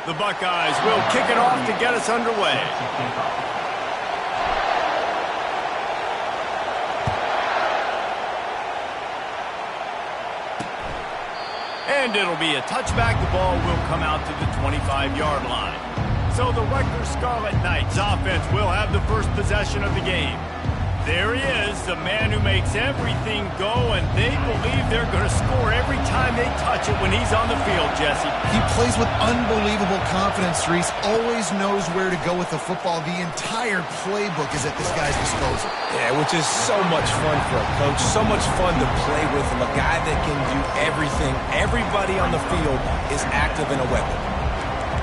The Buckeyes will kick it off to get us underway. And it'll be a touchback. The ball will come out to the 25-yard line. So the Rutgers Scarlet Knights offense will have the first possession of the game. There he is, the man who makes everything go, and they believe they're going to score every time they touch it when he's on the field, Jesse. He plays with unbelievable confidence, Reese. Always knows where to go with the football. The entire playbook is at this guy's disposal. Yeah, which is so much fun for a coach, so much fun to play with him, a guy that can do everything. Everybody on the field is active and a weapon.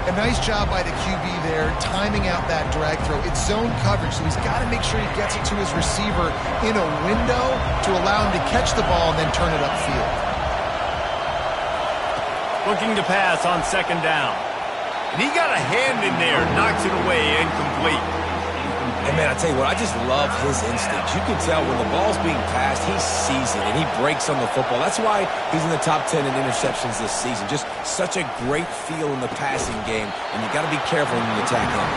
A nice job by the QB there, timing out that drag throw. It's zone coverage, so he's got to make sure he gets it to his receiver in a window to allow him to catch the ball and then turn it upfield. Looking to pass on second down. And he got a hand in there, knocks it away, incomplete. And man, I tell you what, I just love his instincts. You can tell when the ball's being passed, he sees it, and he breaks on the football. That's why he's in the top 10 in interceptions this season. Just such a great feel in the passing game, and you got to be careful when you attack him.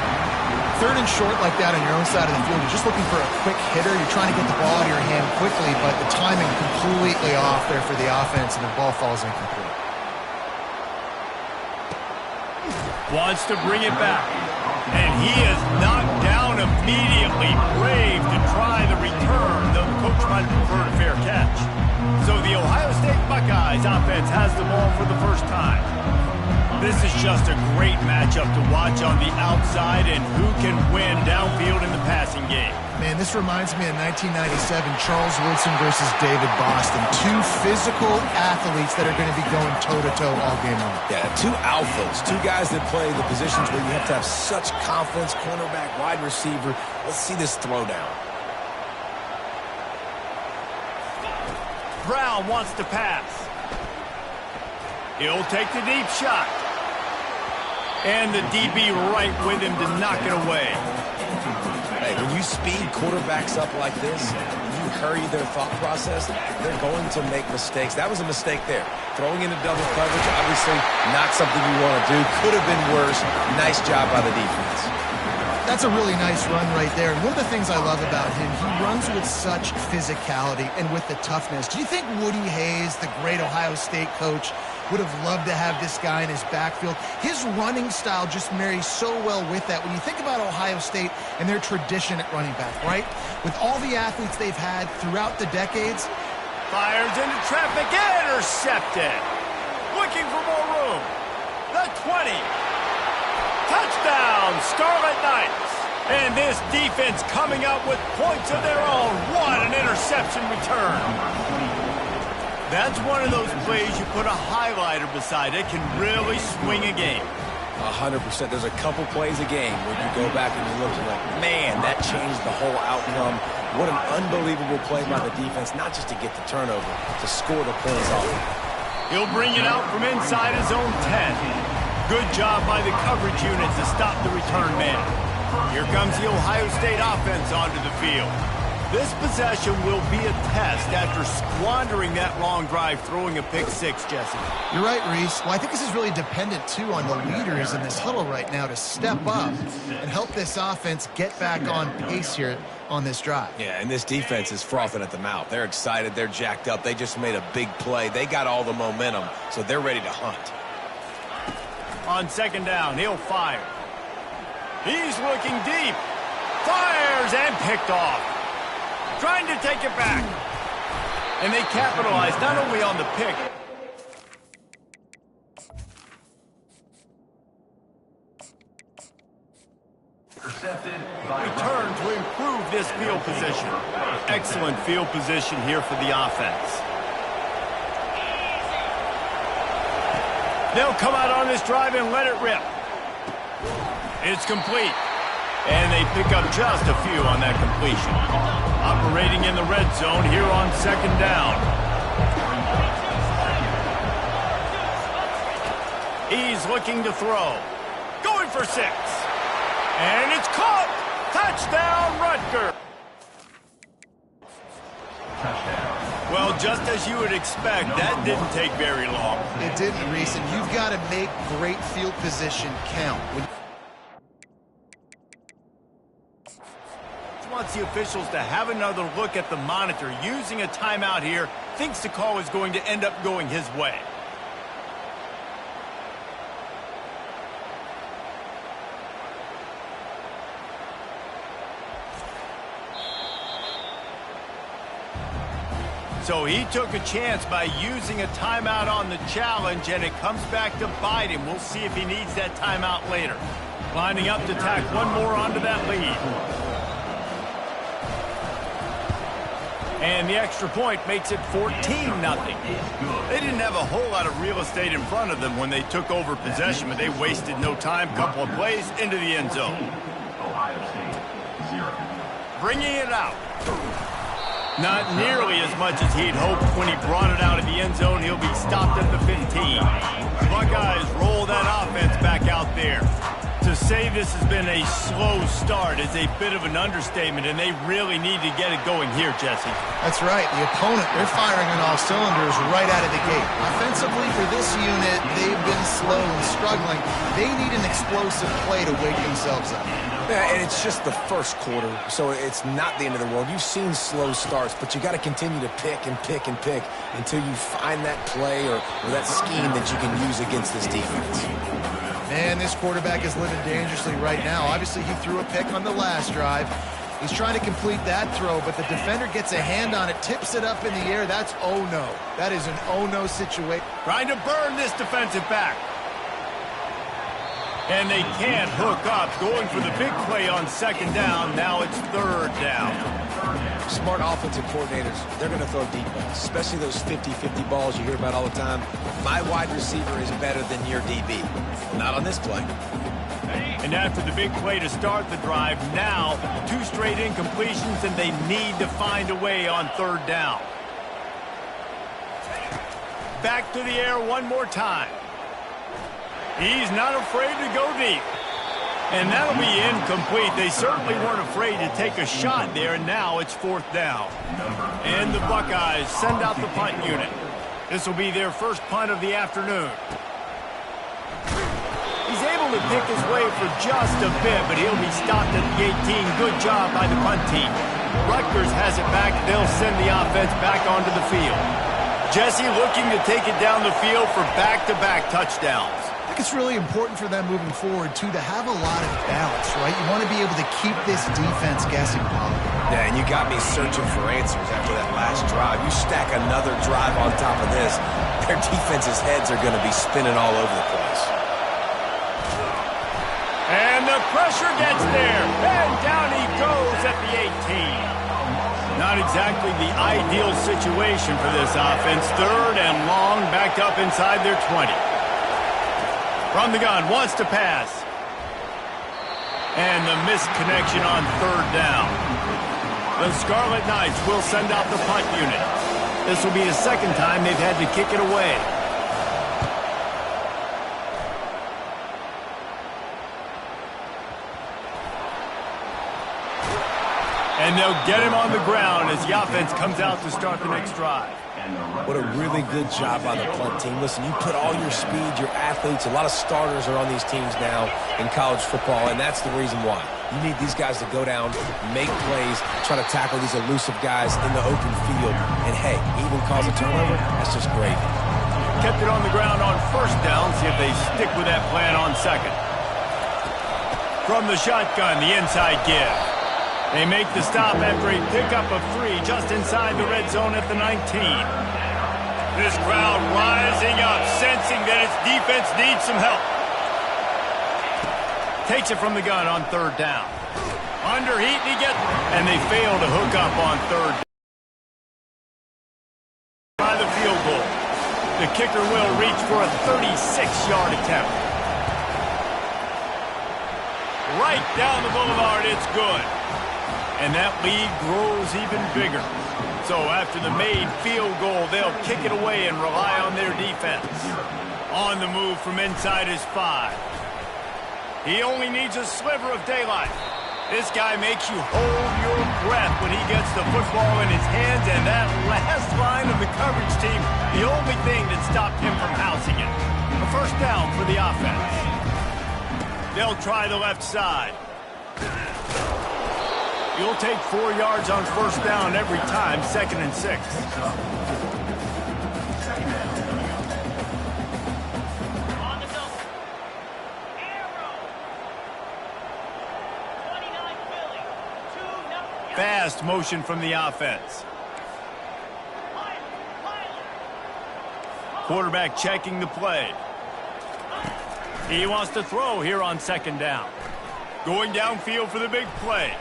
Third and short like that on your own side of the field, you're just looking for a quick hitter. You're trying to get the ball out of your hand quickly, but the timing completely off there for the offense, and the ball falls incomplete. Wants to bring it back. And he is knocked down immediately. Brave to try the return, though the coach might prefer a fair catch. So the Ohio State Buckeyes offense has the ball for the first time. This is just a great matchup to watch on the outside, and who can win downfield in the passing game. Man, this reminds me of 1997, Charles Woodson versus David Boston. Two physical athletes that are going to be going toe-to-toe all game long. Yeah, two alphas, two guys that play the positions where you have to have such confidence, cornerback, wide receiver. Let's see this throwdown. Brown wants to pass. He'll take the deep shot. And the DB right with him to knock it away. Hey, when you speed quarterbacks up like this, you hurry their thought process, they're going to make mistakes. That was a mistake there. Throwing into double coverage, obviously not something you want to do. Could have been worse. Nice job by the defense. That's a really nice run right there. And one of the things I love about him, he runs with such physicality and with the toughness. Do you think Woody Hayes, the great Ohio State coach, would have loved to have this guy in his backfield? His running style just marries so well with that. When you think about Ohio State and their tradition at running back, right? With all the athletes they've had throughout the decades. Fires into traffic, intercepted. Looking for more room. The 20. Touchdown, Scarlet Knights. And this defense coming up with points of their own. What an interception return. That's one of those plays you put a highlighter beside it, can really swing a game. 100%. There's a couple plays a game where you go back and you look and like, man, that changed the whole outcome. What an unbelievable play by the defense, not just to get the turnover, to score the points off. He'll bring it out from inside his own 10. Good job by the coverage unit to stop the return man. Here comes the Ohio State offense onto the field. This possession will be a test after squandering that long drive, throwing a pick six, Jesse. You're right, Reese. Well, I think this is really dependent, too, on the leaders in this huddle right now to step up and help this offense get back on pace here on this drive. Yeah, and this defense is frothing at the mouth. They're excited. They're jacked up. They just made a big play. They got all the momentum, so they're ready to hunt. On second down, he'll fire. He's looking deep. Fires and picked off. Trying to take it back. And they capitalize not only on the pick. Return to improve this field position. Excellent field position here for the offense. They'll come out on this drive and let it rip. It's complete. And they pick up just a few on that completion. Operating in the red zone here on second down. He's looking to throw. Going for 6. And it's caught. Touchdown, Rutgers. Well, just as you would expect, that didn't take very long. It didn't, Reese, and you've got to make great field position count. Wants the officials to have another look at the monitor. Using a timeout here, thinks the call is going to end up going his way. So he took a chance by using a timeout on the challenge, and it comes back to bite him. We'll see if he needs that timeout later. Lining up to tack one more onto that lead. And the extra point makes it 14-0. They didn't have a whole lot of real estate in front of them when they took over possession, but they wasted no time. Couple of plays into the end zone. Bringing it out. Not nearly as much as he'd hoped when he brought it out of the end zone. He'll be stopped at the 15. Buckeyes roll that offense back out there. To say this has been a slow start is a bit of an understatement, and they really need to get it going here, Jesse. That's right. The opponent, they're firing on all cylinders right out of the gate. Offensively, for this unit, they've been slow and struggling. They need an explosive play to wake themselves up. Yeah, and it's just the first quarter, so it's not the end of the world. You've seen slow starts, but you got to continue to pick and pick and pick until you find that play or that scheme that you can use against this defense. Man, this quarterback is living dangerously right now. Obviously, he threw a pick on the last drive. He's trying to complete that throw, but the defender gets a hand on it, tips it up in the air. That's oh-no. That is an oh-no situation. Trying to burn this defensive back. And they can't hook up. Going for the big play on second down. Now it's third down. Smart offensive coordinators, they're going to throw deep balls, especially those 50-50 balls you hear about all the time. My wide receiver is better than your DB. Not on this play. And after the big play to start the drive, now 2 straight incompletions, and they need to find a way on third down. Back to the air one more time. He's not afraid to go deep. And that'll be incomplete. They certainly weren't afraid to take a shot there, and now it's fourth down. And the Buckeyes send out the punt unit. This will be their first punt of the afternoon. He's able to pick his way for just a bit, but he'll be stopped at the 18. Good job by the punt team. Rutgers has it back. They'll send the offense back onto the field. Jesse looking to take it down the field for back-to-back touchdowns. I think it's really important for them moving forward, too, to have a lot of balance, right? You want to be able to keep this defense guessing, Paul. Yeah, and you got me searching for answers after that last drive. You stack another drive on top of this, their defense's heads are going to be spinning all over the place. And the pressure gets there, and down he goes at the 18. Not exactly the ideal situation for this offense. Third and long, backed up inside their 20. From the gun, wants to pass. And the missed connection on third down. The Scarlet Knights will send out the punt unit. This will be the second time they've had to kick it away. And they'll get him on the ground as the offense comes out to start the next drive. What a really good job by the punt team. Listen, you put all your speed, your athletes, a lot of starters are on these teams now in college football, and that's the reason why. You need these guys to go down, make plays, try to tackle these elusive guys in the open field. And, hey, even cause a turnover, that's just great. Kept it on the ground on first down. See if they stick with that plan on second. From the shotgun, the inside give. They make the stop after a pickup of 3 just inside the red zone at the 19. This crowd rising up, sensing that its defense needs some help. Takes it from the gun on third down. Under heat, he gets, and they fail to hook up on third down. By the field goal. The kicker will reach for a 36-yard attempt. Right down the boulevard, it's good. And that lead grows even bigger. So after the made field goal, they'll kick it away and rely on their defense. On the move from inside his 5. He only needs a sliver of daylight. This guy makes you hold your breath when he gets the football in his hands, and that last line of the coverage team, the only thing that stopped him from housing it. A first down for the offense. They'll try the left side. You'll take 4 yards on first down every time, 2nd and 6. Fast motion from the offense. Quarterback checking the play. He wants to throw here on 2nd down. Going downfield for the big play.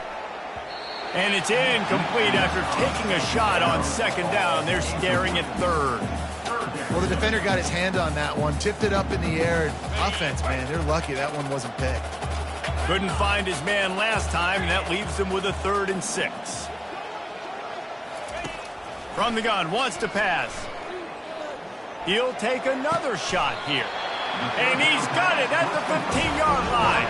And it's incomplete after taking a shot on 2nd down. They're staring at 3rd. Well, the defender got his hand on that one, tipped it up in the air. Offense, man, they're lucky that one wasn't picked. Couldn't find his man last time, and that leaves him with a 3rd and 6. From the gun, wants to pass. He'll take another shot here. And he's got it at the 15-yard line.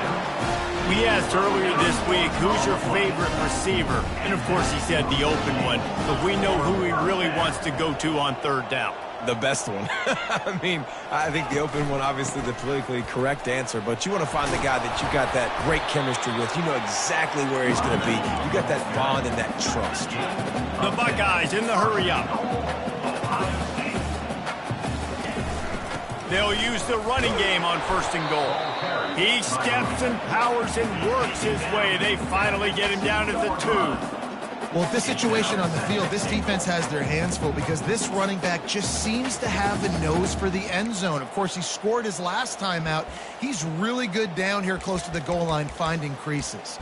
We asked earlier this week, who's your favorite receiver? And, of course, he said the open one. But we know who he really wants to go to on 3rd down. The best one. I mean, I think the open one, obviously the politically correct answer, but you want to find the guy that you got that great chemistry with. You know exactly where he's going to be. You got that bond and that trust. The Buckeyes in the hurry-up. They'll use the running game on 1st and goal. He steps and powers and works his way. They finally get him down at the 2. Well, with this situation on the field, this defense has their hands full because this running back just seems to have the nose for the end zone. Of course, he scored his last time out. He's really good down here close to the goal line finding creases.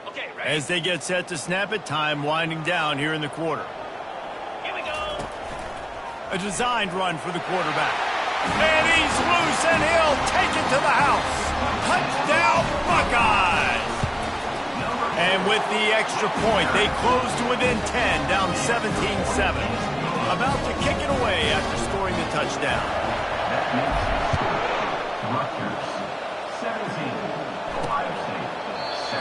Okay, ready? As they get set to snap it, time winding down here in the quarter. Here we go. A designed run for the quarterback. And he's loose, and he'll take it to the house. Touchdown, Buckeyes! And with the extra point, they close to within 10, down 17-7. About to kick it away after scoring the touchdown. Rutgers, 17, Ohio State.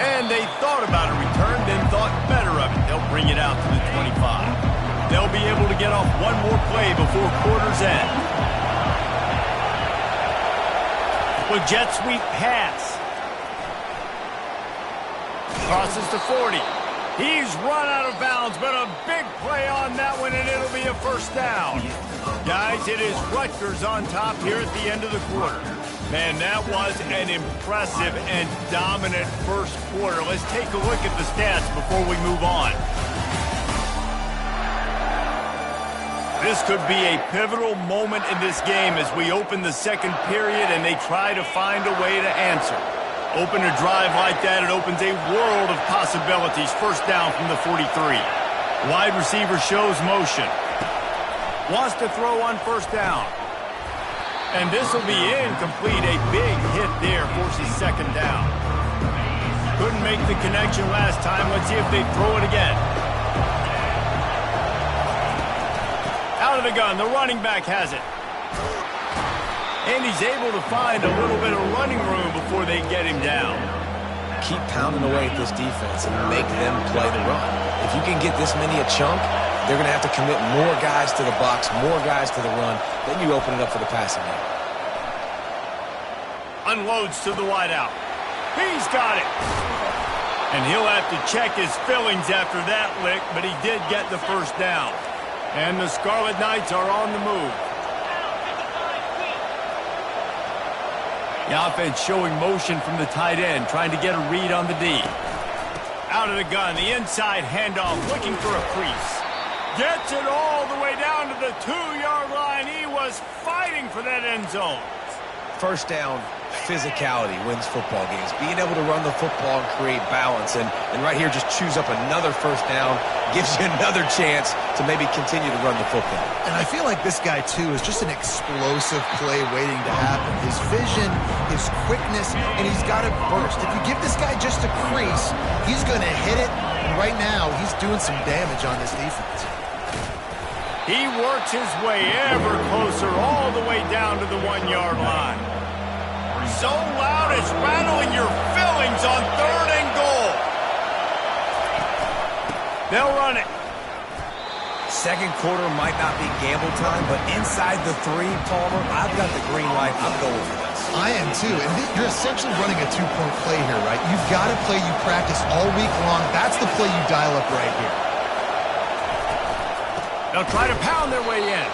And they thought about a return, then thought better of it. They'll bring it out to the 25. They'll be able to get off one more play before quarter's end. With jet sweep pass. Crosses to 40. He's run out of bounds, but a big play on that one, and it'll be a first down. Guys, it is Rutgers on top here at the end of the quarter. Man, that was an impressive and dominant first quarter. Let's take a look at the stats before we move on. This could be a pivotal moment in this game as we open the second period and they try to find a way to answer. Open a drive like that, it opens a world of possibilities. First down from the 43. Wide receiver shows motion. Wants to throw on first down. And this will be incomplete. A big hit there forces 2nd down. Couldn't make the connection last time. Let's see if they throw it again. Out of the gun, the running back has it. And he's able to find a little bit of running room before they get him down. Keep pounding away at this defense and make them play the run. If you can get this many a chunk, they're going to have to commit more guys to the box, more guys to the run. Then you open it up for the passing game. Unloads to the wideout. He's got it. And he'll have to check his fillings after that lick, but he did get the first down. And the Scarlet Knights are on the move. The offense showing motion from the tight end, trying to get a read on the D. Out of the gun, the inside handoff, looking for a crease. Gets it all the way down to the 2-yard line. He was fighting for that end zone. First down, physicality wins football games. Being able to run the football and create balance. And right here, just choose up another first down, gives you another chance to maybe continue to run the football. And I feel like this guy, too, is just an explosive play waiting to happen. His vision, his quickness, and he's got it burst. If you give this guy just a crease, he's going to hit it. And right now, he's doing some damage on this defense. He works his way ever closer all the way down to the 1-yard line. So loud it's rattling your fillings goes on 3rd and goal. They'll run it. Second quarter might not be gamble time, but inside the 3, Palmer, I've got the green light. I'm going for this. I am too, and you're essentially running a 2-point play here, right? You've got a play you practice all week long. That's the play you dial up right here. They'll try to pound their way in.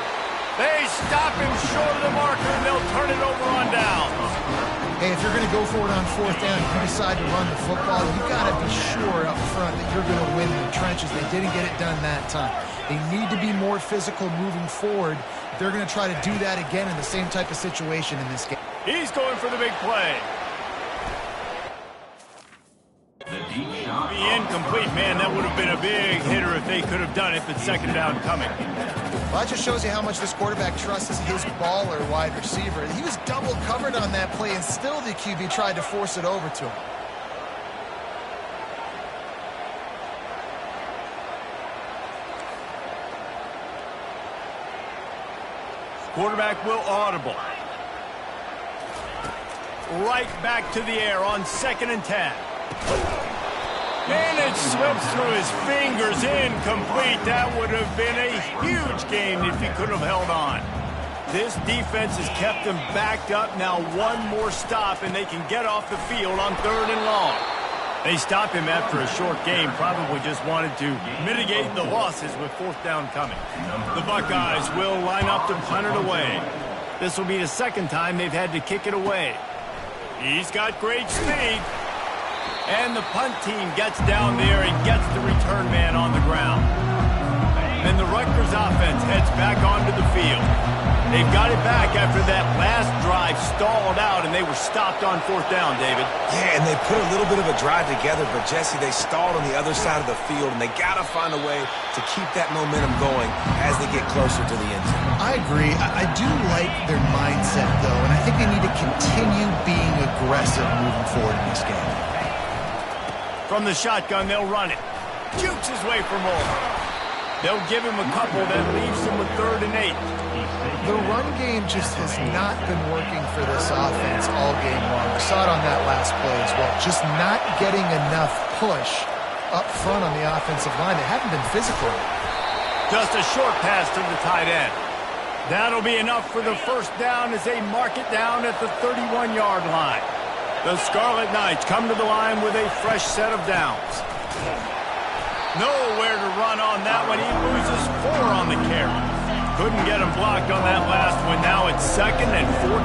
They stop him short of the marker, and they'll turn it over on downs. Hey, if you're going to go for it on 4th down, if you decide to run the football, you've got to be sure up front that you're going to win the trenches. They didn't get it done that time. They need to be more physical moving forward. They're going to try to do that again in the same type of situation in this game. He's going for the big play. The deep shot. Be incomplete, man. That would have been a big hitter if they could have done it, but 2nd down coming. Well, that just shows you how much this quarterback trusts his baller wide receiver. He was double covered on that play, and still the QB tried to force it over to him. Quarterback will audible. Right back to the air on 2nd and 10. And it slips through his fingers, incomplete. That would have been a huge gain if he could have held on. This defense has kept them backed up. Now one more stop, and they can get off the field on 3rd and long. They stop him after a short game, probably just wanted to mitigate the losses with 4th down coming. The Buckeyes will line up to punt it away. This will be the 2nd time they've had to kick it away. He's got great speed. And the punt team gets down there and gets the return man on the ground. And the Rutgers offense heads back onto the field. They've got it back after that last drive stalled out, and they were stopped on 4th down, David. Yeah, and they put a little bit of a drive together, but, Jesse, they stalled on the other side of the field, and they got to find a way to keep that momentum going as they get closer to the end zone. I agree. I do like their mindset, though, and I think they need to continue being aggressive moving forward in this game. From the shotgun, they'll run it. Jukes his way for more. They'll give him a couple that leaves him with 3rd and 8. The run game just has not been working for this offense all game long. We saw it on that last play as well. Just not getting enough push up front on the offensive line. They haven't been physical. Just a short pass to the tight end. That'll be enough for the 1st down as they mark it down at the 31-yard line. The Scarlet Knights come to the line with a fresh set of downs. Nowhere to run on that one. He loses 4 on the carry. Couldn't get him blocked on that last one. Now it's 2nd and 14.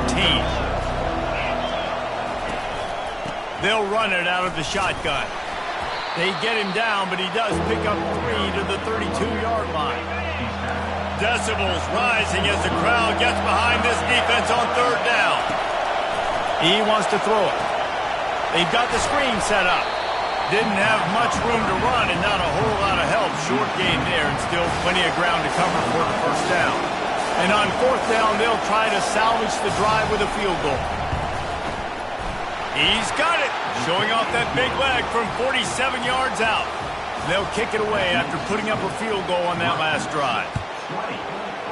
They'll run it out of the shotgun. They get him down, but he does pick up 3 to the 32-yard line. Decibels rising as the crowd gets behind this defense on 3rd down. He wants to throw it. They've got the screen set up. Didn't have much room to run and not a whole lot of help. Short gain there and still plenty of ground to cover for the 1st down. And on 4th down, they'll try to salvage the drive with a field goal. He's got it. Showing off that big leg from 47 yards out. They'll kick it away after putting up a field goal on that last drive. 20,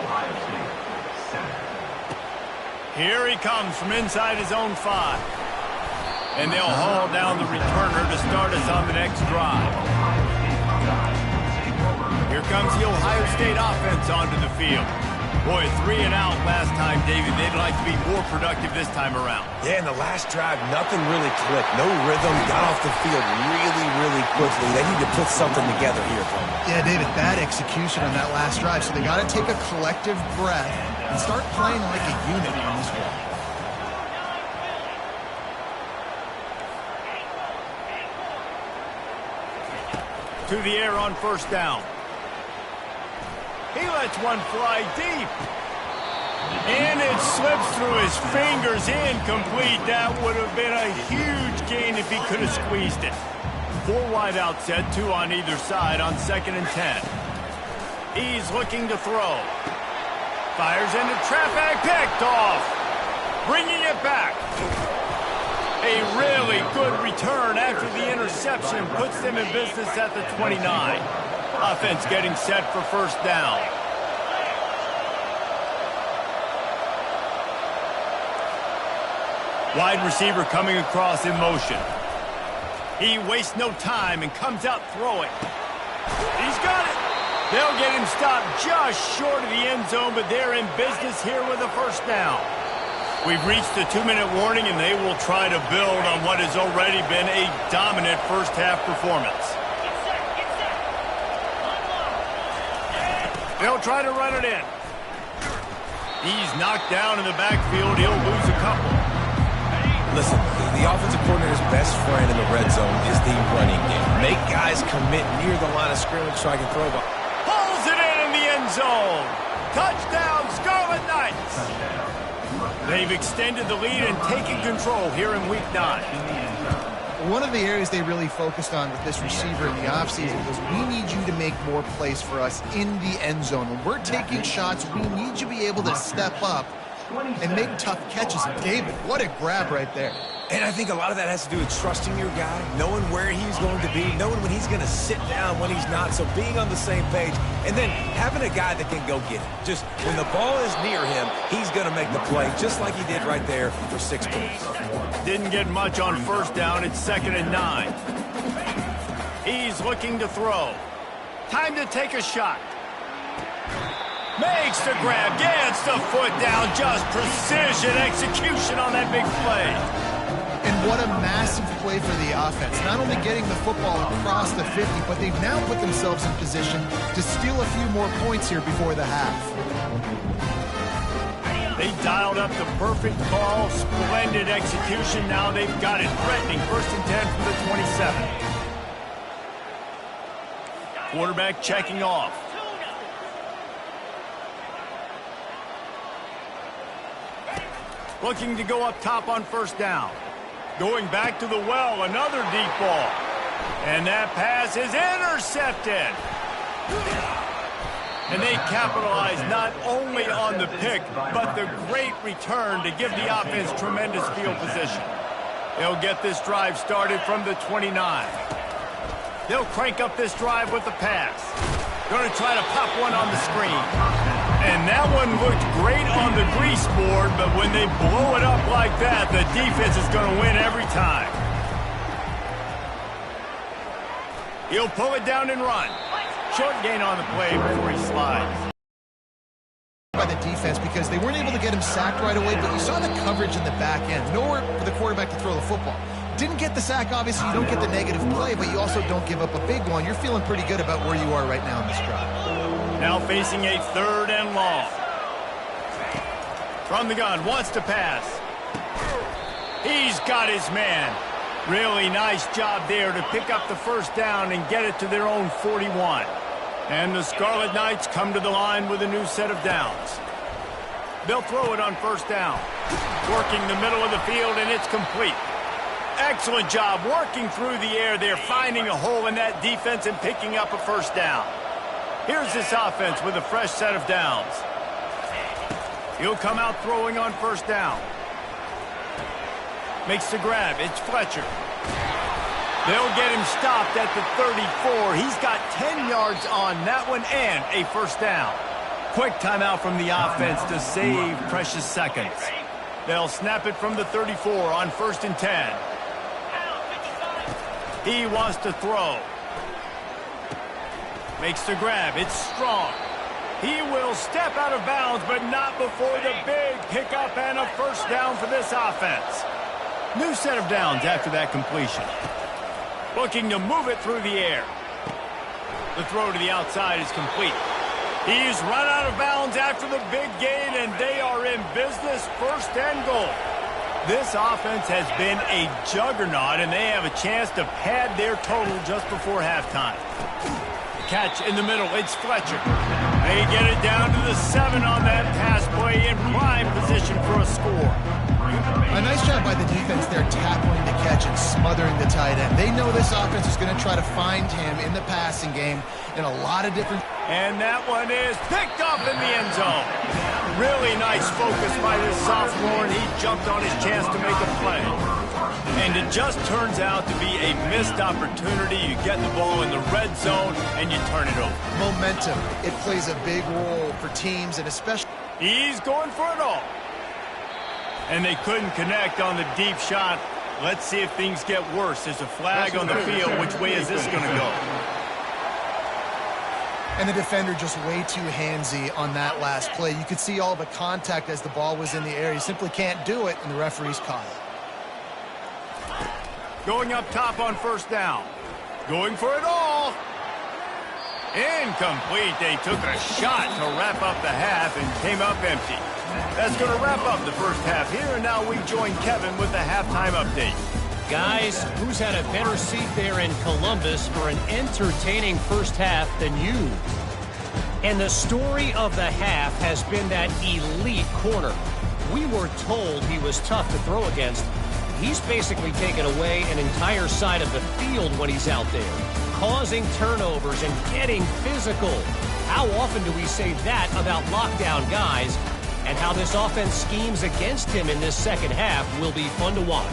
Ohio State, 7. Here he comes from inside his own 5. And they'll haul down the returner to start us on the next drive. Here comes the Ohio State offense onto the field. Boy, 3 and out last time, David. They'd like to be more productive this time around. Yeah, in the last drive, nothing really clicked. No rhythm. Got off the field really, really quickly. They need to put something together here, Paul. Yeah, David, bad execution on that last drive. So they got to take a collective breath and start playing like a unit on this one. To the air on 1st down. He lets one fly deep. And it slips through his fingers, incomplete. That would have been a huge gain if he could have squeezed it. 4 wide out set, 2 on either side on 2nd and 10. He's looking to throw. Fires into traffic, picked off. Bringing it back. A really good return after the interception puts them in business at the 29. Offense getting set for 1st down. Wide receiver coming across in motion. He wastes no time and comes out throwing. He's got it. They'll get him stopped just short of the end zone, but they're in business here with a first down. We've reached the 2-minute warning, and they will try to build on what has already been a dominant first-half performance. They'll try to run it in. He's knocked down in the backfield. He'll lose a couple. Listen, the offensive coordinator's best friend in the red zone is the running game. Make guys commit near the line of scrimmage so I can throw the... Pulls it in the end zone. Touchdown, Scarlet Knights. They've extended the lead and taken control here in Week 9. One of the areas they really focused on with this receiver in the offseason was we need you to make more plays for us in the end zone. When we're taking shots, we need you to be able to step up and make tough catches. And David, what a grab right there. And I think a lot of that has to do with trusting your guy, knowing where he's going to be, knowing when he's going to sit down, when he's not, so being on the same page, and then having a guy that can go get it. Just when the ball is near him, he's going to make the play, just like he did right there for 6 points. Didn't get much on first down. It's 2nd and 9. He's looking to throw. Time to take a shot. Makes the grab, gets the foot down, just precision execution on that big play. And what a massive play for the offense. Not only getting the football across the 50, but they've now put themselves in position to steal a few more points here before the half. They dialed up the perfect call, splendid execution. Now they've got it threatening. 1st and 10 from the 27. Quarterback checking off. Looking to go up top on first down. Going back to the well, another deep ball. And that pass is intercepted. And they capitalize not only on the pick, but the great return to give the offense tremendous field position. They'll get this drive started from the 29. They'll crank up this drive with the pass. Going to try to pop one on the screen. And that one looked great on the grease board, but when they blow it up like that, the defense is going to win every time. He'll pull it down and run. Short gain on the play before he slides. By the defense because they weren't able to get him sacked right away, but you saw the coverage in the back end. Nowhere for the quarterback to throw the football. Didn't get the sack, obviously. You don't get the negative play, but you also don't give up a big one. You're feeling pretty good about where you are right now in this drive. Now facing a 3rd and long. From the gun, wants to pass. He's got his man. Really nice job there to pick up the first down and get it to their own 41. And the Scarlet Knights come to the line with a new set of downs. They'll throw it on first down. Working the middle of the field, and it's complete. Excellent job working through the air there, finding a hole in that defense and picking up a first down. Here's this offense with a fresh set of downs. He'll come out throwing on first down. Makes the grab. It's Fletcher. They'll get him stopped at the 34. He's got 10 yards on that one and a first down. Quick timeout from the offense to save precious seconds. They'll snap it from the 34 on 1st and 10. He wants to throw. Makes the grab. It's Strong. He will step out of bounds, but not before the big pickup and a first down for this offense. New set of downs after that completion. Looking to move it through the air. The throw to the outside is complete. He's run out of bounds after the big gain, and they are in business, 1st and goal. This offense has been a juggernaut, and they have a chance to pad their total just before halftime. Catch in the middle. It's Fletcher. They get it down to the 7 on that pass play in prime position for a score. A nice job by the defense there, tackling the catch and smothering the tight end. They know this offense is going to try to find him in the passing game in a lot of different... And that one is picked up in the end zone. Really nice focus by this sophomore, and he jumped on his chance to make a play. And it just turns out to be a missed opportunity. You get the ball in the red zone, and you turn it over. Momentum. It plays a big role for teams, and especially... He's going for it all. And they couldn't connect on the deep shot. Let's see if things get worse. There's a flag on the field. Which way is this going to go? And the defender just way too handsy on that last play. You could see all the contact as the ball was in the air. He simply can't do it, and the referee's caught it. Going up top on first down. Going for it all. Incomplete. They took a shot to wrap up the half and came up empty. That's going to wrap up the first half here, and now we join Kevin with the halftime update. Guys, who's had a better seat there in Columbus for an entertaining first half than you? And the story of the half has been that elite corner. We were told he was tough to throw against. He's basically taken away an entire side of the field when he's out there, causing turnovers and getting physical. How often do we say that about lockdown guys? And how this offense schemes against him in this second half will be fun to watch.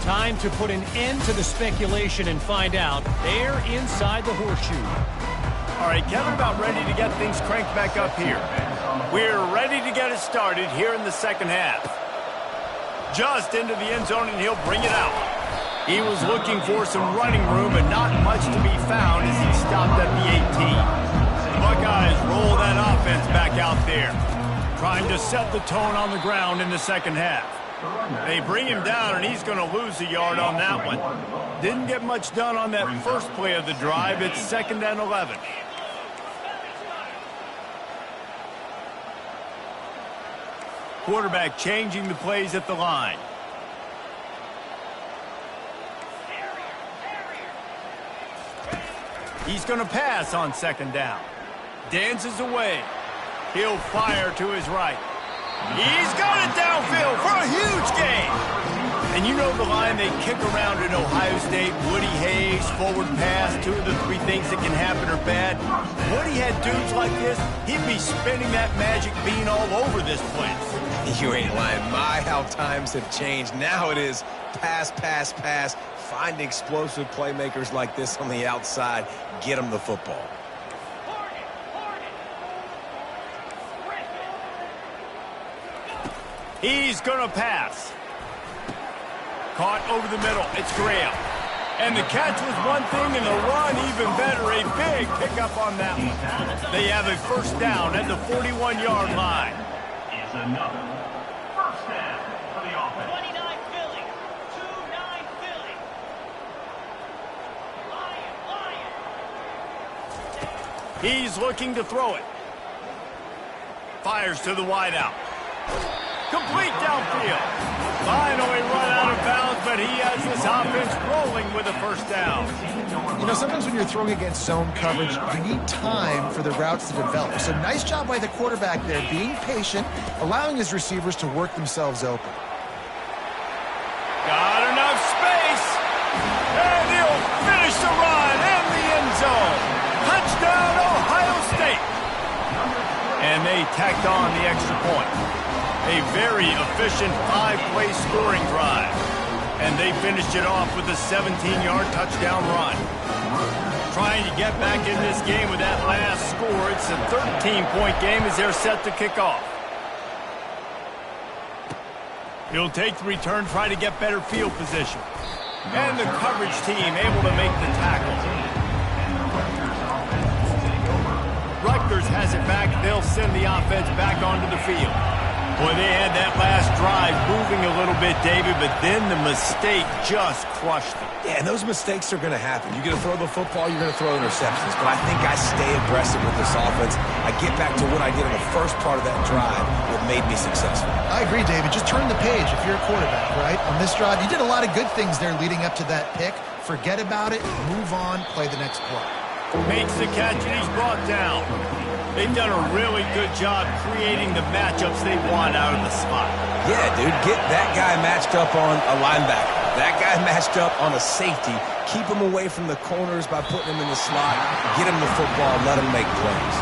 Time to put an end to the speculation and find out. They're inside the horseshoe. All right, Kevin, about ready to get things cranked back up here. We're ready to get it started here in the second half. Just into the end zone, and he'll bring it out. He was looking for some running room, but not much to be found as he stopped at the 18. Buckeyes roll that offense back out there, trying to set the tone on the ground in the second half. They bring him down, and he's going to lose a yard on that one. Didn't get much done on that first play of the drive. It's 2nd and 11. Quarterback changing the plays at the line. He's going to pass on 2nd down. Dances away. He'll fire to his right. He's got it downfield for a huge gain. And you know the line they kick around in Ohio State, Woody Hayes, forward pass, 2 of the 3 things that can happen are bad. Woody had dudes like this, he'd be spinning that magic bean all over this place. You ain't lying. My, how times have changed. Now it is pass, pass, pass. Find explosive playmakers like this on the outside. Get them the football. He's going to pass. Caught over the middle. It's Graham. And the catch was one thing, and the run even better. A big pickup on that one. They have a first down at the 41-yard line. It's another first down for the offense. 29 Philly. 2-9 Philly. Lion. He's looking to throw it. Fires to the wideout. Complete downfield. Finally run out of bounds, but he has this offense rolling with a first down. You know, sometimes when you're throwing against zone coverage, you need time for the routes to develop. So nice job by the quarterback there, being patient, allowing his receivers to work themselves open. Got enough space. And he'll finish the run in the end zone. Touchdown, Ohio State. And they tacked on the extra point. A very efficient 5-play scoring drive. And they finished it off with a 17-yard touchdown run. Trying to get back in this game with that last score. It's a 13-point game as they're set to kick off. He'll take the return, try to get better field position. And the coverage team able to make the tackle. Rutgers has it back. They'll send the offense back onto the field. Boy, they had that last drive moving a little bit, David, but then the mistake just crushed them. Yeah, and those mistakes are going to happen. You're going to throw the football, you're going to throw interceptions. But I think I stay aggressive with this offense. I get back to what I did in the first part of that drive that made me successful. I agree, David. Just turn the page if you're a quarterback, right? On this drive, you did a lot of good things there leading up to that pick. Forget about it, move on, play the next play. Makes the catch, and he's brought down. They've done a really good job creating the matchups they want out of the slot. Yeah, dude, get that guy matched up on a linebacker. That guy matched up on a safety. Keep him away from the corners by putting him in the slot. Get him the football, let him make plays.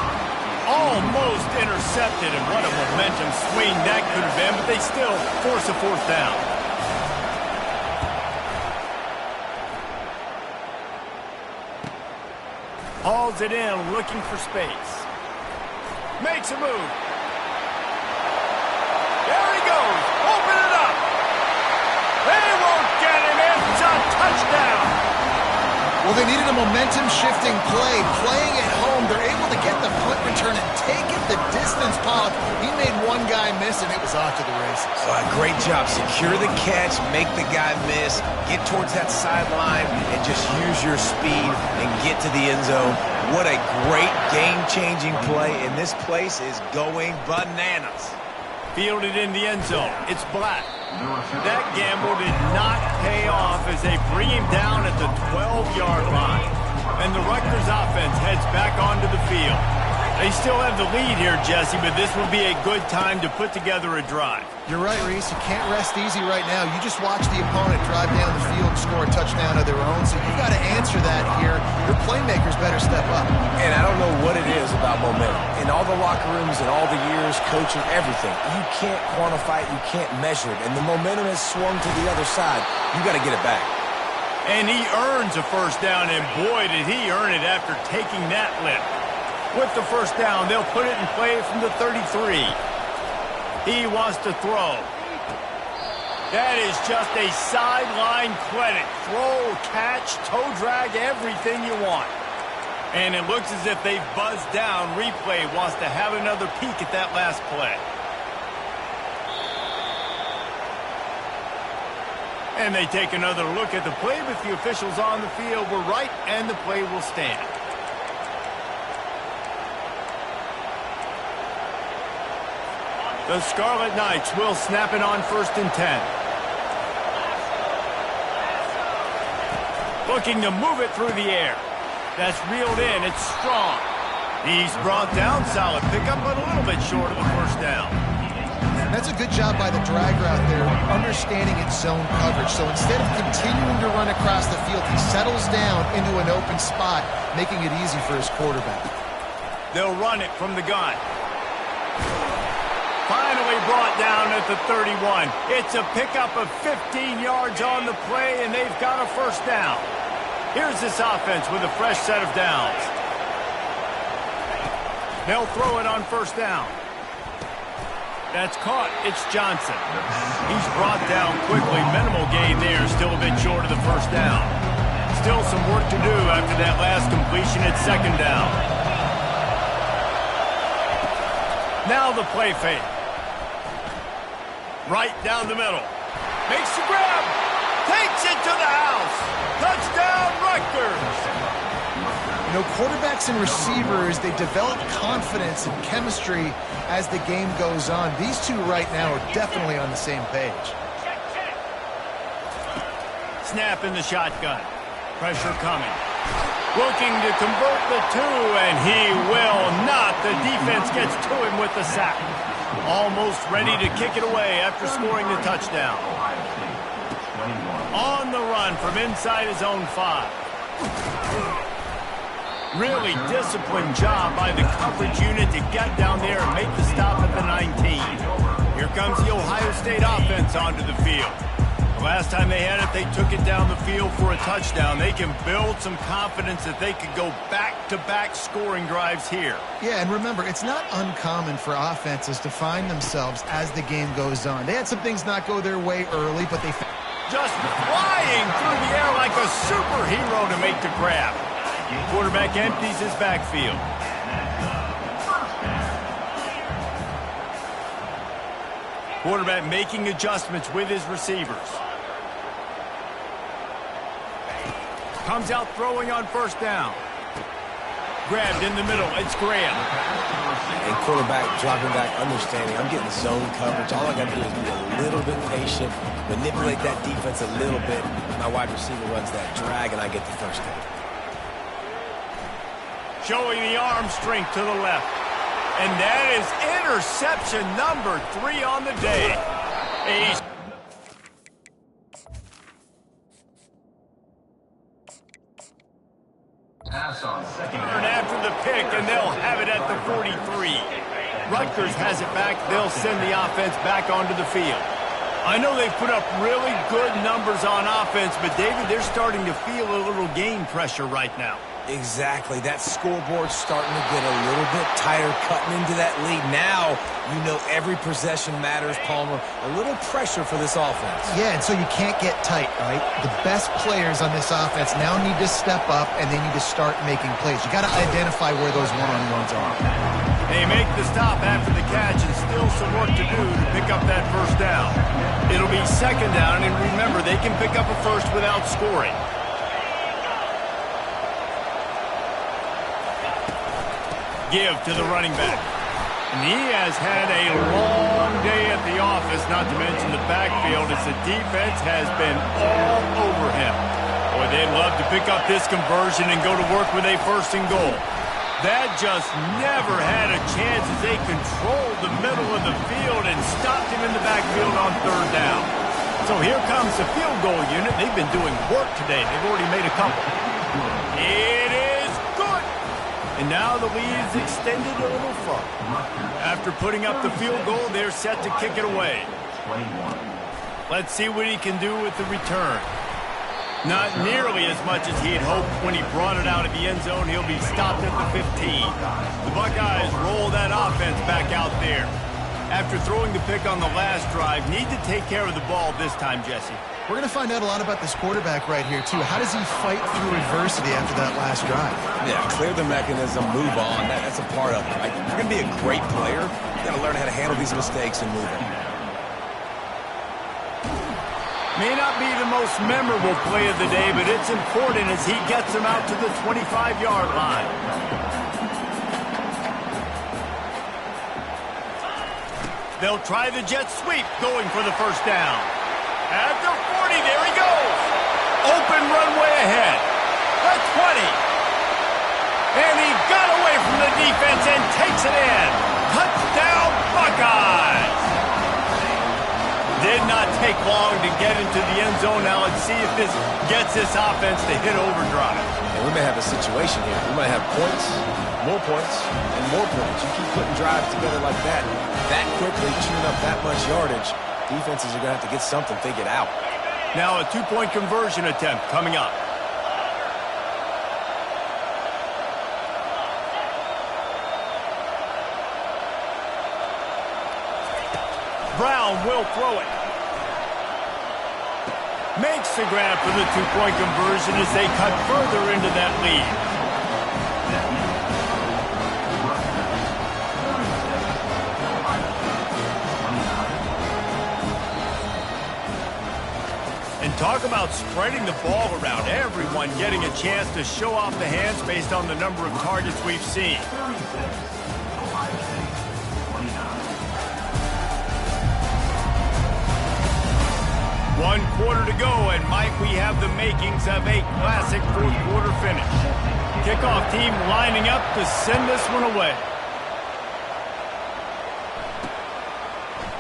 Almost intercepted, and what a momentum swing that could have been, but they still force a fourth down. Hauls it in, looking for space. Makes a move. There he goes. Open it up. They won't get touchdown. Well, they needed a momentum-shifting play. Playing at home, they're able to get the punt return and take it the distance. Pollock, he made one guy miss, and it was off to the races. Great job. Secure the catch, make the guy miss, get towards that sideline, and just use your speed and get to the end zone. What a great game-changing play, and this place is going bananas. Fielded in the end zone. It's Black. That gamble did not pay off as they bring him down at the 12-yard line. And the Rutgers offense heads back onto the field. They still have the lead here, Jesse, but this will be a good time to put together a drive. You're right, Reese. You can't rest easy right now. You just watch the opponent drive down the field and score a touchdown of their own, so you've got to answer that here. Your playmakers better step up. And I don't know what it is about momentum. In all the locker rooms and all the years, coaching, everything, you can't quantify it, you can't measure it. And the momentum has swung to the other side. You got to get it back. And he earns a first down, and boy, did he earn it after taking that lift. With the first down, they'll put it in play from the 33. He wants to throw. That is just a sideline clinic. Throw, catch, toe drag, everything you want. And it looks as if they've buzzed down. Replay wants to have another peek at that last play. And they take another look at the play with the officials on the field. We're right, and the play will stand. The Scarlet Knights will snap it on 1st and 10. Looking to move it through the air. That's reeled in. It's strong. He's brought down. Solid pickup, but a little bit short of the first down. That's a good job by the drag route there, understanding its zone coverage. So instead of continuing to run across the field, he settles down into an open spot, making it easy for his quarterback. They'll run it from the gun. Finally brought down at the 31. It's a pickup of 15 yards on the play, and they've got a first down. Here's this offense with a fresh set of downs. They'll throw it on first down. That's caught. It's Johnson. He's brought down quickly. Minimal gain there. Still a bit short of the first down. Still some work to do after that last completion at second down. Now the play fake. Right down the middle. Makes the grab. Takes it to the house. Touchdown, Rutgers. You know, quarterbacks and receivers, they develop confidence and chemistry as the game goes on. These two right now are definitely on the same page. Snap in the shotgun. Pressure coming. Looking to convert the two, and he will not. The defense gets to him with the sack. Almost ready to kick it away after scoring the touchdown. On the run from inside his own 5. Really disciplined job by the coverage unit to get down there and make the stop at the 19. Here comes the Ohio State offense onto the field. The last time they had it, they took it down the field for a touchdown. They can build some confidence that they could go back-to-back scoring drives here. Yeah, and remember, it's not uncommon for offenses to find themselves as the game goes on. They had some things not go their way early, but they... Just flying through the air like a superhero to make the grab. Quarterback empties his backfield. Quarterback making adjustments with his receivers. Comes out throwing on first down. Grabbed in the middle. It's Graham. And quarterback dropping back, understanding I'm getting zone coverage. All I got to do is be a little bit patient, manipulate that defense a little bit. My wide receiver runs that drag, and I get the first down. Showing the arm strength to the left. And that is interception number 3 on the day. Pass on second. And after the pick, and they'll have it at the 43. Rutgers has it back. They'll send the offense back onto the field. I know they've put up really good numbers on offense, but David, they're starting to feel a little game pressure right now. Exactly. That scoreboard's starting to get a little bit tighter cutting into that lead. Now, you know every possession matters, Palmer. A little pressure for this offense. Yeah, and so you can't get tight, right? The best players on this offense now need to step up, and they need to start making plays. You got to identify where those one-on-ones are. They make the stop after the catch, and still some work to do to pick up that first down. It'll be second down, and remember, they can pick up a first without scoring. Give to the running back. And he has had a long day at the office, not to mention the backfield, as the defense has been all over him. Boy, they'd love to pick up this conversion and go to work with a first and goal. That just never had a chance as they controlled the middle of the field and stopped him in the backfield on third down. So here comes the field goal unit. They've been doing work today. They've already made a couple. It is good. And now the lead is extended a little further. After putting up the field goal, they're set to kick it away. Let's see what he can do with the return. Not nearly as much as he had hoped when he brought it out of the end zone. He'll be stopped at the 15. The Buckeyes roll that offense back out there. After throwing the pick on the last drive, need to take care of the ball this time, Jesse. We're going to find out a lot about this quarterback right here, too. How does he fight through adversity after that last drive? Yeah, clear the mechanism, move on. That's a part of it, right? If you're going to be a great player, you got to learn how to handle these mistakes and move on. May not be the most memorable play of the day, but it's important as he gets him out to the 25-yard line. They'll try the jet sweep, going for the first down. At the 40, there he goes. Open runway ahead. The 20. And he got away from the defense and takes it in. Touchdown, Buckeyes. Did not take long to get into the end zone. Now let's see if this gets this offense to hit overdrive. And we may have a situation here. We might have points, and more points. You keep putting drives together like that quickly, chewing up that much yardage, defenses are going to have to get something figured out. Now a two-point conversion attempt coming up. Brown will throw it. Makes the grab for the two-point conversion as they cut further into that lead. And talk about spreading the ball around. Everyone getting a chance to show off the hands based on the number of targets we've seen. One quarter to go, and might we have the makings of a classic fourth quarter finish. Kickoff team lining up to send this one away.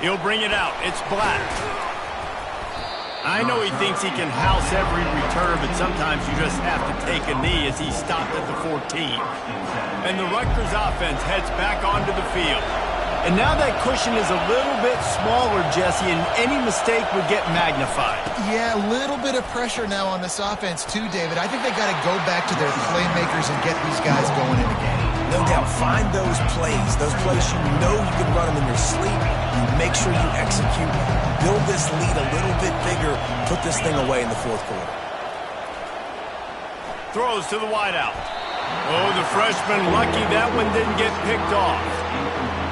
He'll bring it out. It's Black. I know he thinks he can house every return, but sometimes you just have to take a knee as he stopped at the 14. And the Rutgers offense heads back onto the field. And now that cushion is a little bit smaller, Jesse, and any mistake would get magnified. Yeah, a little bit of pressure now on this offense too, David. I think they got to go back to their playmakers and get these guys going in the game. No doubt, find those plays you know you can run them in your sleep. You make sure you execute, build this lead a little bit bigger, put this thing away in the fourth quarter. Throws to the wideout. Oh, the freshman lucky that one didn't get picked off.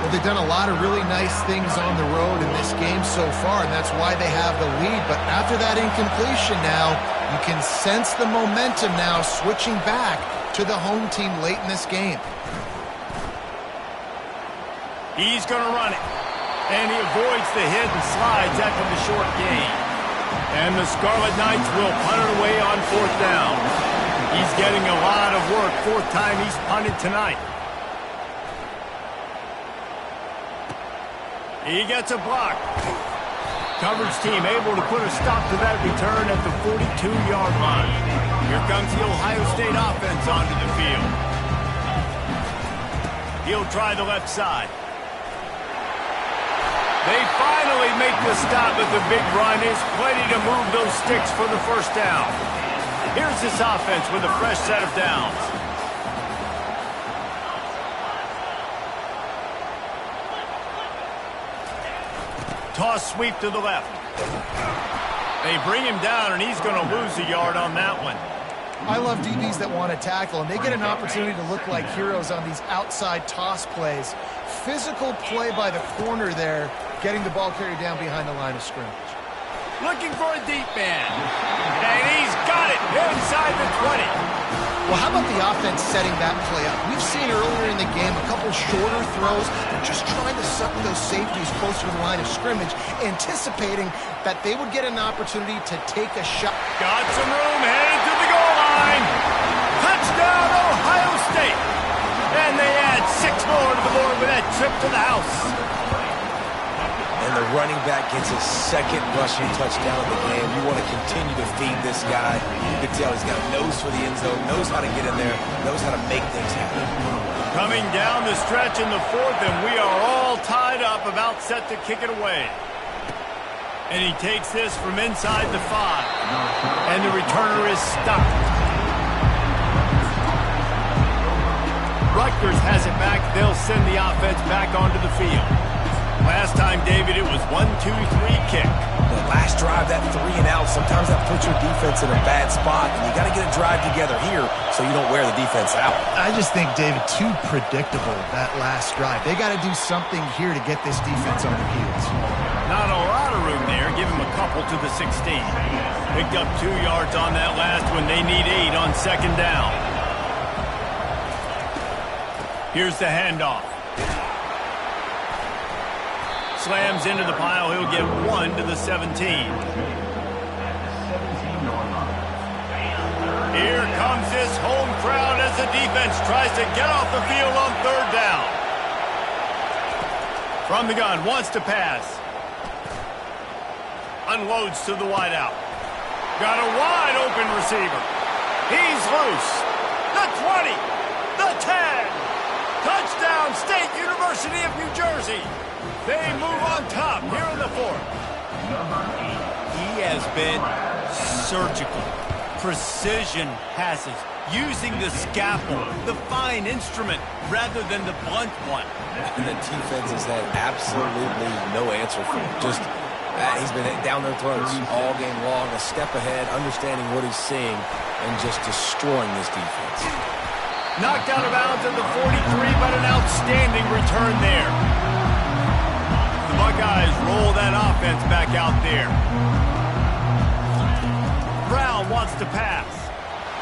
Well, they've done a lot of really nice things on the road in this game so far, and that's why they have the lead. But after that incompletion now, you can sense the momentum now switching back to the home team late in this game. He's going to run it. And he avoids the hit and slides after the short gain. And the Scarlet Knights will punt it away on fourth down. He's getting a lot of work. Fourth time he's punted tonight. He gets a block. Coverage team able to put a stop to that return at the 42-yard line. Here comes the Ohio State offense onto the field. He'll try the left side. They finally make the stop, but the big run is plenty to move those sticks for the first down. Here's this offense with a fresh set of downs. Toss sweep to the left. They bring him down, and he's going to lose a yard on that one. I love DBs that want to tackle, and they get an opportunity to look like heroes on these outside toss plays. Physical play by the corner there, getting the ball carried down behind the line of scrimmage. Looking for a deep man. And he's got it inside the 20. Well, how about the offense setting that play up? We've seen earlier in the game a couple shorter throws. They're just trying to suck those safeties closer to the line of scrimmage, anticipating that they would get an opportunity to take a shot. Got some room, headed to the goal line. Touchdown, Ohio State. And they add 6 more to the board with that trip to the house. And the running back gets his second rushing touchdown of the game. You want to continue to feed this guy. You can tell he's got a nose for the end zone, knows how to get in there, knows how to make things happen. Coming down the stretch in the 4th, and we are all tied up, about set to kick it away. And he takes this from inside the 5. And the returner is stopped. Rutgers has it back. They'll send the offense back onto the field. Last time, David, it was 1-2-3 kick. The last drive, that 3 and out, sometimes that puts your defense in a bad spot, and you got to get a drive together here so you don't wear the defense out. I just think, David, too predictable, that last drive. They got to do something here to get this defense on their heels. Not a lot of room there. Give him a couple to the 16. Picked up 2 yards on that last one. They need 8 on 2nd down. Here's the handoff. Slams into the pile. He'll get 1 to the 17. Here comes this home crowd as the defense tries to get off the field on 3rd down. From the gun, wants to pass. Unloads to the wideout. Got a wide open receiver. He's loose. The 20. The 10. Touchdown, State University of New Jersey. They move on top here in the 4th. He has been surgical. Precision passes. Using the scalpel, the fine instrument, rather than the blunt one. And the defense has had absolutely no answer for him. Just, he's been down their throats all game long, a step ahead, understanding what he's seeing, and just destroying this defense. Knocked out of bounds at the 43, but an outstanding return there. The Buckeyes roll that offense back out there. Brown wants to pass.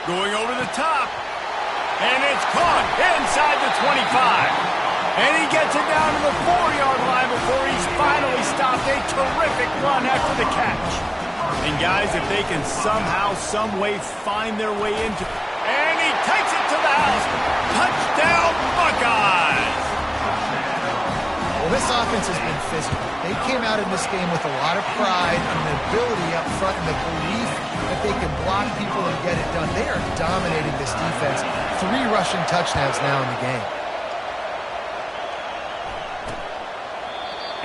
Going over the top. And it's caught inside the 25. And he gets it down to the 4-yard line before he's finally stopped. A terrific run after the catch. And guys, if they can somehow, some way find their way into... And he takes it to the house. Touchdown, Buckeyes! Well, this offense has been physical. They came out in this game with a lot of pride and the ability up front and the belief that they can block people and get it done. They are dominating this defense. 3 rushing touchdowns now in the game.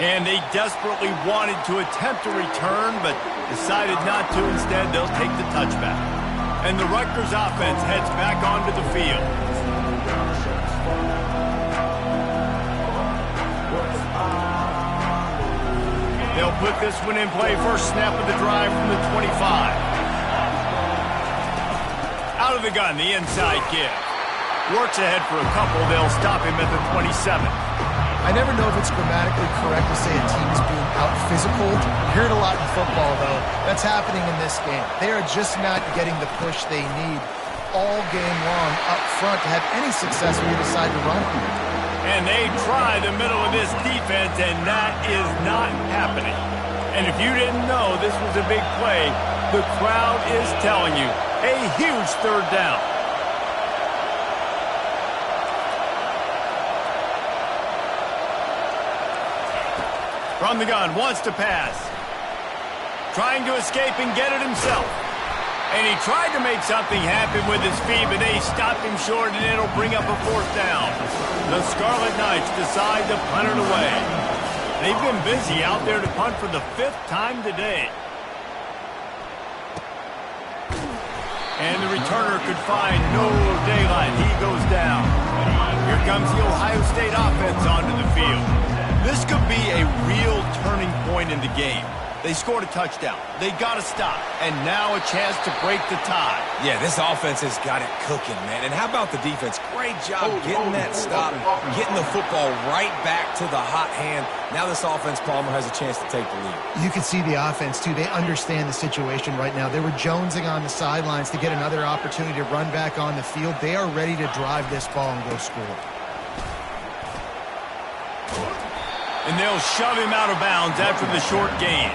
And they desperately wanted to attempt a return, but decided not to. Instead, they'll take the touchback. And the Rutgers offense heads back onto the field. They'll put this one in play. First snap of the drive from the 25. Out of the gun, the inside give. Works ahead for a couple. They'll stop him at the 27. I never know if it's grammatically correct to say a team is being out-physical. You hear it a lot in football, though. That's happening in this game. They are just not getting the push they need all game long up front to have any success when you decide to run it. And they try the middle of this defense, and that is not happening. And if you didn't know this was a big play, the crowd is telling you. A huge 3rd down. From the gun, wants to pass. Trying to escape and get it himself. And he tried to make something happen with his feet, but they stopped him short, and it'll bring up a 4th down. The Scarlet Knights decide to punt it away. They've been busy out there to punt for the 5th time today. And the returner could find no daylight. He goes down. Here comes the Ohio State offense onto the field. This could be a real turning point in the game. They scored a touchdown. They got to stop. And now a chance to break the tie. Yeah, this offense has got it cooking, man. And how about the defense? Great job getting that stop, getting the football right back to the hot hand. Now this offense, Palmer, has a chance to take the lead. You can see the offense, too. They understand the situation right now. They were jonesing on the sidelines to get another opportunity to run back on the field. They are ready to drive this ball and go score. And they'll shove him out of bounds after the short gain.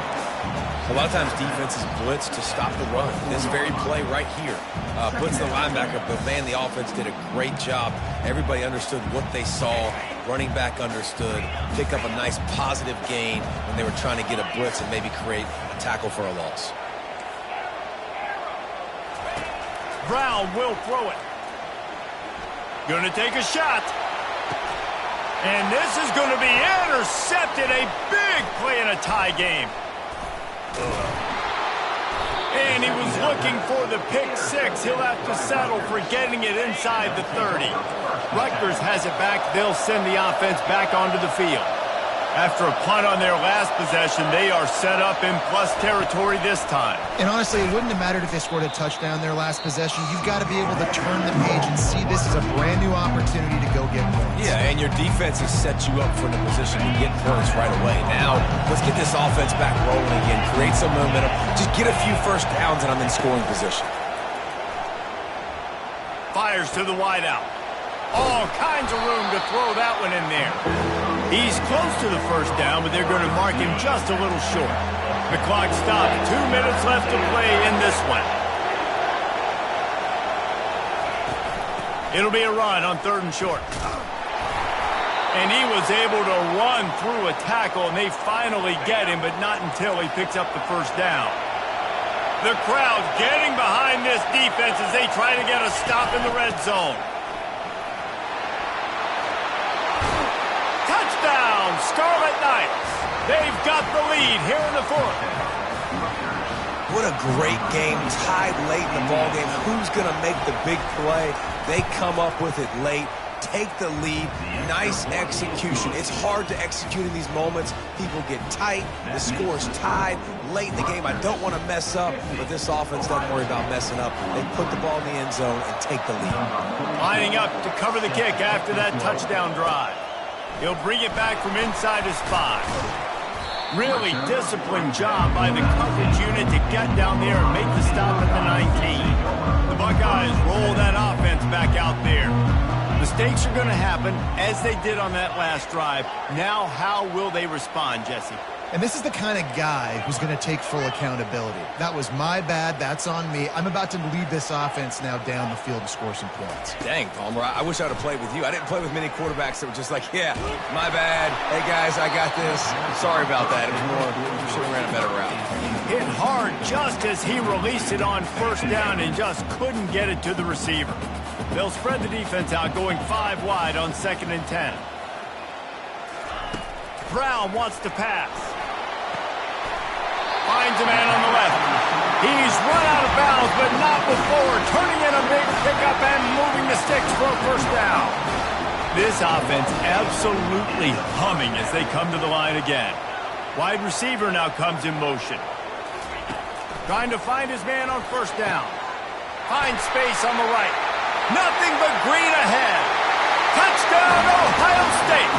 A lot of times defenses blitz to stop the run. This very play right here, blitz the linebacker, but man, the offense did a great job. Everybody understood what they saw. Running back understood. Picked up a nice positive gain when they were trying to get a blitz and maybe create a tackle for a loss. Brown will throw it. Gonna take a shot. And this is going to be intercepted. A big play in a tie game. And he was looking for the pick six. He'll have to settle for getting it inside the 30. Rutgers has it back. They'll send the offense back onto the field. After a punt on their last possession, they are set up in plus territory this time. And honestly, it wouldn't have mattered if they scored a touchdown their last possession. You've got to be able to turn the page and see this as a brand new opportunity to go get points. Yeah, and your defense has set you up for the position to get points right away. Now, let's get this offense back rolling again, create some momentum, just get a few first downs, and I'm in scoring position. Fires to the wideout. All kinds of room to throw that one in there. He's close to the first down, but they're going to mark him just a little short. The clock stopped. 2 minutes left to play in this one. It'll be a run on 3rd and short. And he was able to run through a tackle, and they finally get him, but not until he picks up the first down. The crowd getting behind this defense as they try to get a stop in the red zone. Touchdown, Scarlet Knights. They've got the lead here in the 4th. What a great game, tied late in the ballgame. Who's going to make the big play? They come up with it late, take the lead. Nice execution. It's hard to execute in these moments. People get tight. The score's tied late in the game. I don't want to mess up, but this offense doesn't worry about messing up. They put the ball in the end zone and take the lead. Lining up to cover the kick after that touchdown drive. He'll bring it back from inside his 5. Really disciplined job by the coverage unit to get down there and make the stop at the 19. The Buckeyes roll that offense back out there. Mistakes are going to happen, as they did on that last drive. Now, how will they respond, Jesse? And this is the kind of guy who's going to take full accountability. That was my bad. That's on me. I'm about to lead this offense now down the field to score some points. Dang, Palmer, I wish I would have played with you. I didn't play with many quarterbacks that were just like, yeah, my bad. Hey, guys, I got this. Sorry about that. It was more, we should have ran a better route. Hit hard just as he released it on first down and just couldn't get it to the receiver. They'll spread the defense out, going 5 wide on 2nd and 10. Brown wants to pass. Finds a man on the left. He's run out of bounds, but not before turning in a big pickup and moving the sticks for a first down. This offense absolutely humming as they come to the line again. Wide receiver now comes in motion. Trying to find his man on first down. Finds space on the right. Nothing but green ahead. Touchdown, Ohio State.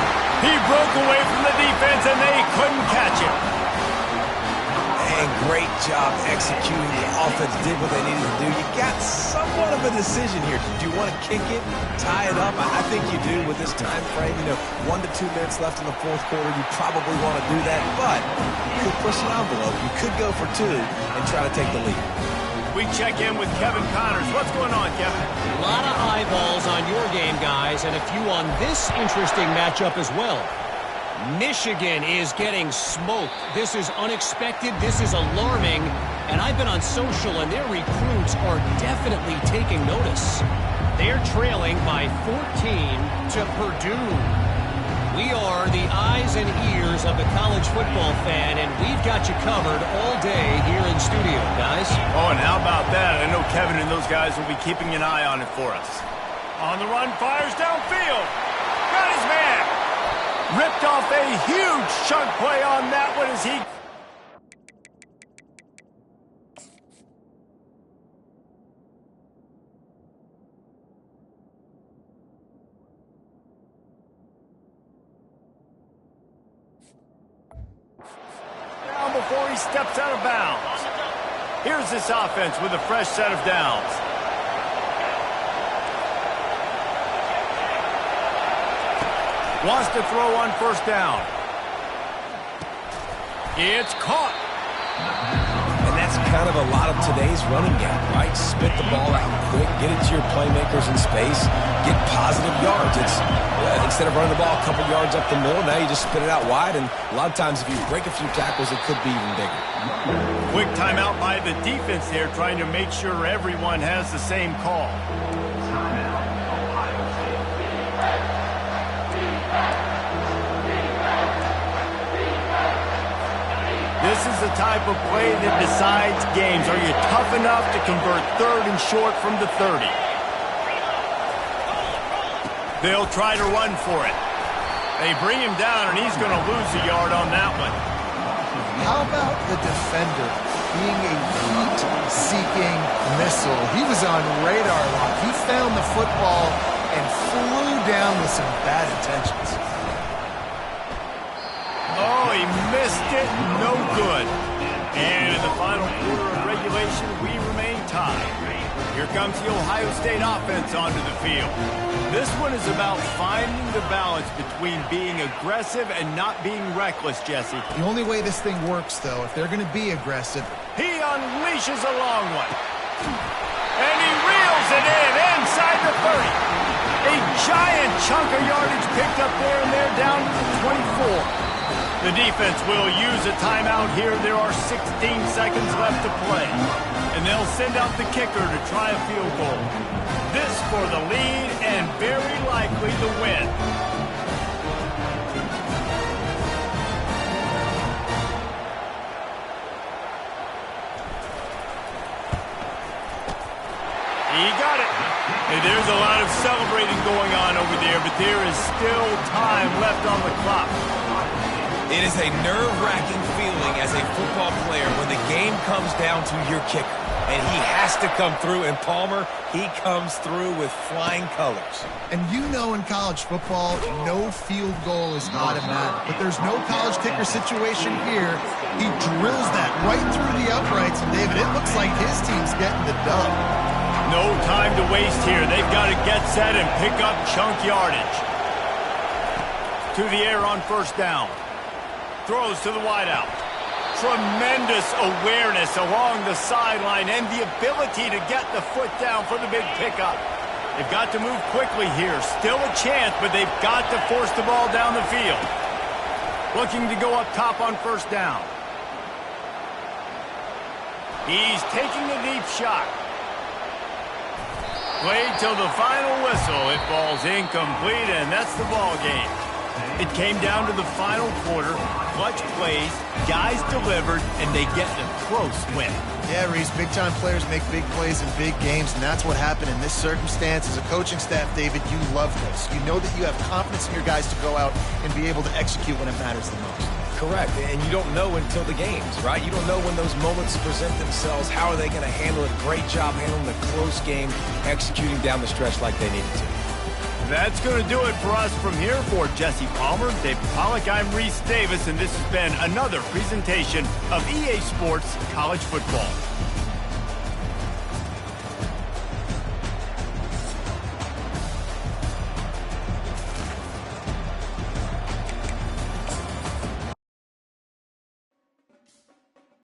He broke away from the defense and they couldn't catch him. And great job executing. The offense did what they needed to do. You got somewhat of a decision here. Do you want to kick it, tie it up? I think you do with this time frame. 1 to 2 minutes left in the 4th quarter. You probably want to do that, but you could push the envelope. You could go for 2 and try to take the lead. We check in with Kevin Connors. What's going on, Kevin? A lot of eyeballs on your game, guys, and a few on this interesting matchup as well. Michigan is getting smoked. This is unexpected. This is alarming. And I've been on social, and their recruits are definitely taking notice. They're trailing by 14 to Purdue. We are the eyes and ears of the college football fan, and we've got you covered all day here in studio, guys. Oh, and how about that? I know Kevin and those guys will be keeping an eye on it for us. On the run, fires downfield. Got his man. ripped off a huge chunk play on that one as he... down before he steps out of bounds. Here's this offense with a fresh set of downs. Wants to throw on first down. It's caught. And that's kind of a lot of today's running game, right? Spit the ball out quick, get it to your playmakers in space, get positive yards. It's instead of running the ball a couple yards up the middle, now you just spit it out wide, and a lot of times if you break a few tackles, it could be even bigger. Quick timeout by the defense there, trying to make sure everyone has the same call. This is the type of play that decides games. Are you tough enough to convert third and short from the 30? They'll try to run for it. They bring him down, and he's going to lose a yard on that one. How about the defender being a heat-seeking missile? He was on radar lock. He found the football and flew down with some bad intentions. Oh, he missed it. No good. And in the final quarter of regulation, we remain tied. Here comes the Ohio State offense onto the field. This one is about finding the balance between being aggressive and not being reckless, Jesse. The only way this thing works, though, if they're going to be aggressive... He unleashes a long one. And he reels it in inside the 30. A giant chunk of yardage picked up there, and they're down to the 24. The defense will use a timeout here. There are 16 seconds left to play. And they'll send out the kicker to try a field goal. This for the lead and very likely the win. He got it. Hey, there's a lot of celebrating going on over there, but there is still time left on the clock. It is a nerve-wracking feeling as a football player when the game comes down to your kicker. And he has to come through, and Palmer, he comes through with flying colors. And you know in college football, no field goal is automatic. But there's no college kicker situation here. He drills that right through the uprights, and David, it looks like his team's getting the dub. No time to waste here. They've got to get set and pick up chunk yardage. To the air on first down. Throws to the wideout. Tremendous awareness along the sideline and the ability to get the foot down for the big pickup. They've got to move quickly here. Still a chance, but they've got to force the ball down the field. Looking to go up top on first down. He's taking a deep shot. Played till the final whistle. It falls incomplete, and that's the ball game. It came down to the final quarter. Clutch plays, guys delivered, and they get a close win. Yeah, Reese, big-time players make big plays in big games, and that's what happened in this circumstance. As a coaching staff, David, you love this. You know that you have confidence in your guys to go out and be able to execute when it matters the most. Correct, and you don't know until the games, right? You don't know when those moments present themselves. How are they going to handle it? Great job handling the close game, executing down the stretch like they needed to. That's going to do it for us from here. For Jesse Palmer, David Pollack, I'm Reese Davis, and this has been another presentation of EA Sports College Football.